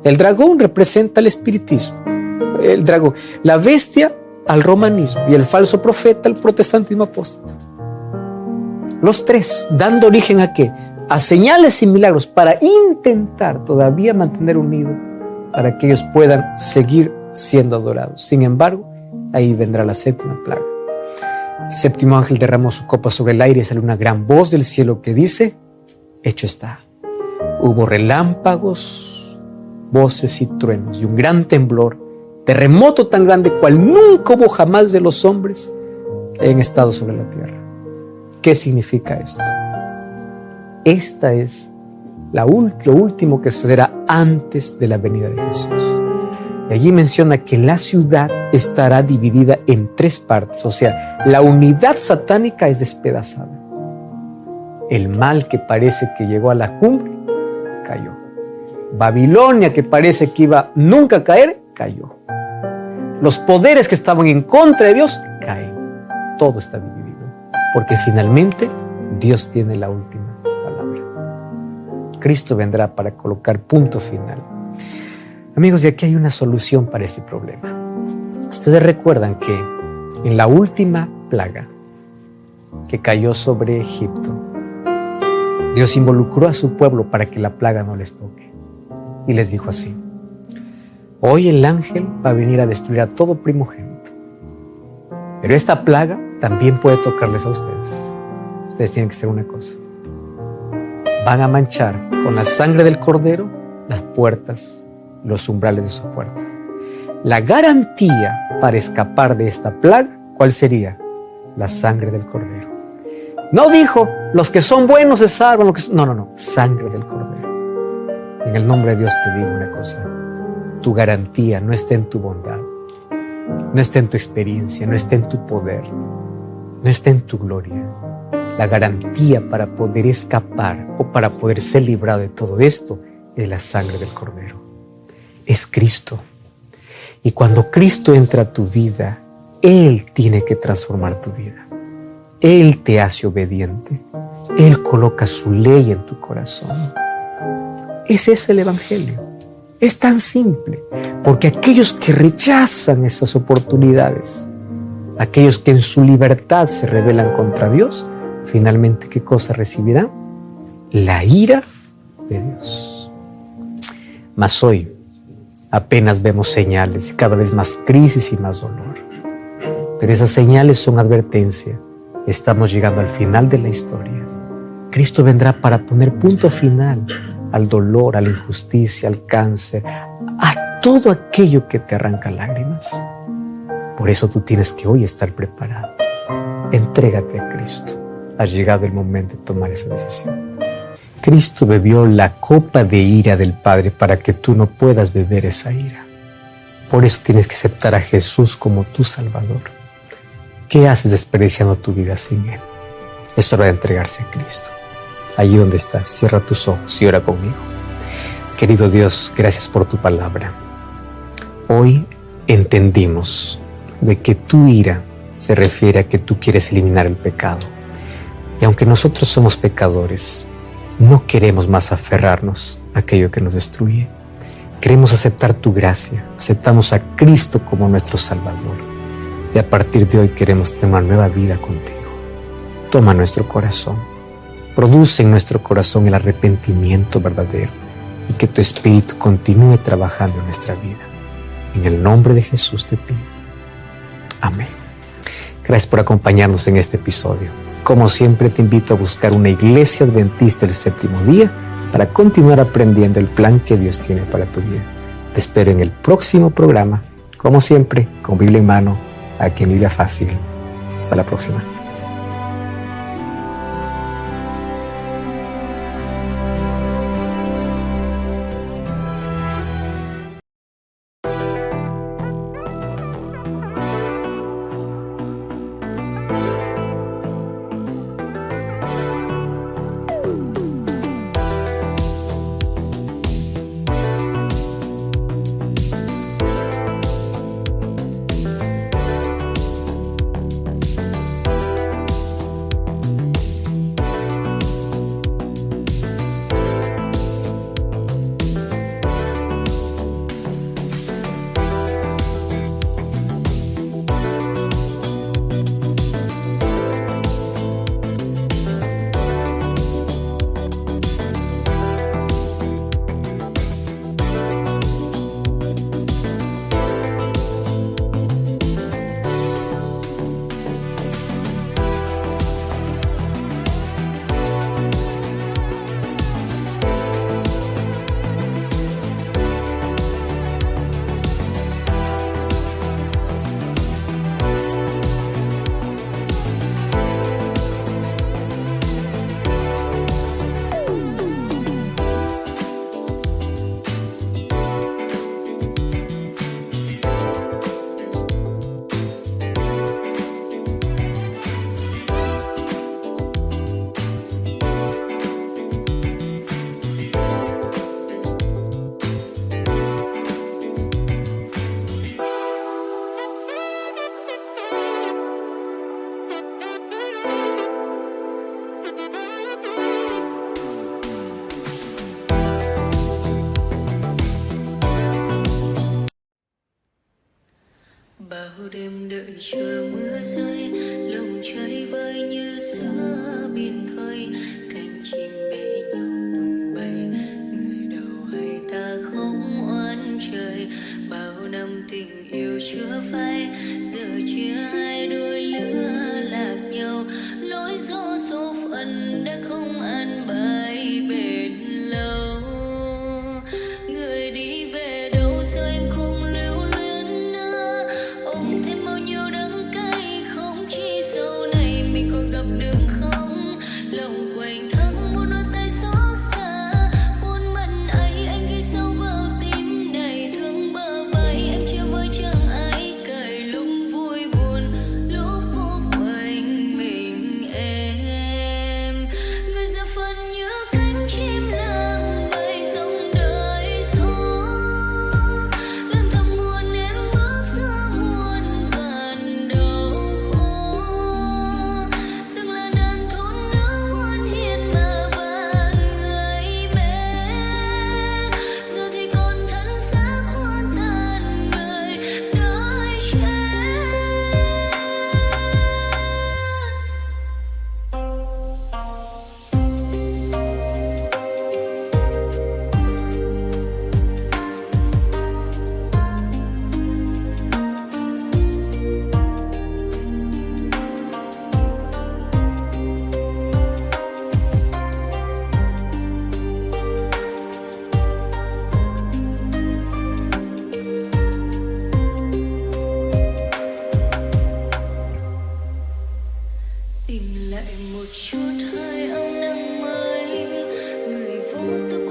El dragón representa el espiritismo. El dragón. La bestia al romanismo y el falso profeta al protestantismo apóstata. Los 3 dando origen ¿a qué? A señales y milagros para intentar todavía mantener unido para que ellos puedan seguir siendo adorados. Sin embargo, ahí vendrá la 7ª plaga. El 7º ángel derramó su copa sobre el aire y salió una gran voz del cielo que dice, hecho está. Hubo relámpagos, voces y truenos y un gran temblor, terremoto tan grande cual nunca hubo jamás de los hombres que hayan estado sobre la tierra. ¿Qué significa esto? Esta es lo último que sucederá antes de la venida de Jesús. Y allí menciona que la ciudad estará dividida en 3 partes, o sea, la unidad satánica es despedazada. El mal que parece que llegó a la cumbre, cayó. Babilonia, que parece que iba nunca a caer, cayó. Los poderes que estaban en contra de Dios, caen. Todo está dividido, porque finalmente Dios tiene la última palabra. Cristo vendrá para colocar punto final. Amigos, y aquí hay una solución para este problema. Ustedes recuerdan que en la última plaga que cayó sobre Egipto, Dios involucró a su pueblo para que la plaga no les toque. Y les dijo así, hoy el ángel va a venir a destruir a todo primogénito. Pero esta plaga también puede tocarles a ustedes. Ustedes tienen que hacer una cosa. van a manchar con la sangre del Cordero las puertas, los umbrales de su puerta. La garantía para escapar de esta plaga, ¿cuál sería? La sangre del Cordero. No dijo, los que son buenos se salvan. No, sangre del Cordero. En el nombre de Dios te digo una cosa, tu garantía no está en tu bondad, no está en tu experiencia, no está en tu poder, no está en tu gloria. La garantía para poder escapar o para poder ser librado de todo esto es la sangre del Cordero. Es Cristo. Y cuando Cristo entra a tu vida, Él tiene que transformar tu vida. Él te hace obediente. Él coloca su ley en tu corazón. Es eso el Evangelio. Es tan simple, porque aquellos que rechazan esas oportunidades, aquellos que en su libertad se rebelan contra Dios, finalmente, ¿qué cosa recibirán? La ira de Dios. Mas hoy apenas vemos señales, cada vez más crisis y más dolor. Pero esas señales son advertencia. Estamos llegando al final de la historia. Cristo vendrá para poner punto final al dolor, a la injusticia, al cáncer, a todo aquello que te arranca lágrimas. Por eso tú tienes que hoy estar preparado. Entrégate a Cristo. Ha llegado el momento de tomar esa decisión. Cristo bebió la copa de ira del Padre para que tú no puedas beber esa ira. Por eso tienes que aceptar a Jesús como tu Salvador. ¿Qué haces desperdiciando tu vida sin Él? Es hora de entregarse a Cristo. Allí donde estás, cierra tus ojos y ora conmigo. Querido Dios, gracias por tu palabra. Hoy entendimos de que tu ira se refiere a que tú quieres eliminar el pecado. Y aunque nosotros somos pecadores, no queremos más aferrarnos a aquello que nos destruye. Queremos aceptar tu gracia, aceptamos a Cristo como nuestro Salvador. Y a partir de hoy queremos tener una nueva vida contigo. Toma nuestro corazón, produce en nuestro corazón el arrepentimiento verdadero y que tu Espíritu continúe trabajando en nuestra vida. En el nombre de Jesús te pido. Amén. Gracias por acompañarnos en este episodio. Como siempre te invito a buscar una iglesia adventista del séptimo día para continuar aprendiendo el plan que Dios tiene para tu vida. Te espero en el próximo programa, como siempre, con Biblia en mano, aquí en Biblia Fácil. Hasta la próxima. Bao đêm đợi chờ mưa rơi, lòng trời vơi như giữa biển khơi, cánh chim bế nhau tung bay, người đầu hay ta không oán trời. Bao năm tình yêu chưa phai, giờ chia hai đôi lứa lạc nhau, lối gió số phận đã không an bài. gặp đường không, lòng quạnh thắt muốn đôi tay xót xa, khuôn mặt ấy anh ghi sâu vào tim này, thương bờ vai em chia với chẳng ai cởi, lúc vui buồn lúc cô quanh mình em, người giờ phần như cánh chim lang bay dòng đời gió, em thầm muốn em bước giữa muôn vàn đau khổ, từng là đàn thôn nữ muôn hiền mà vạn người mê, giờ thì còn thân xác hoa tàn người đời che. Tìm lại một chút hơi ấm nắng mới, người vô tư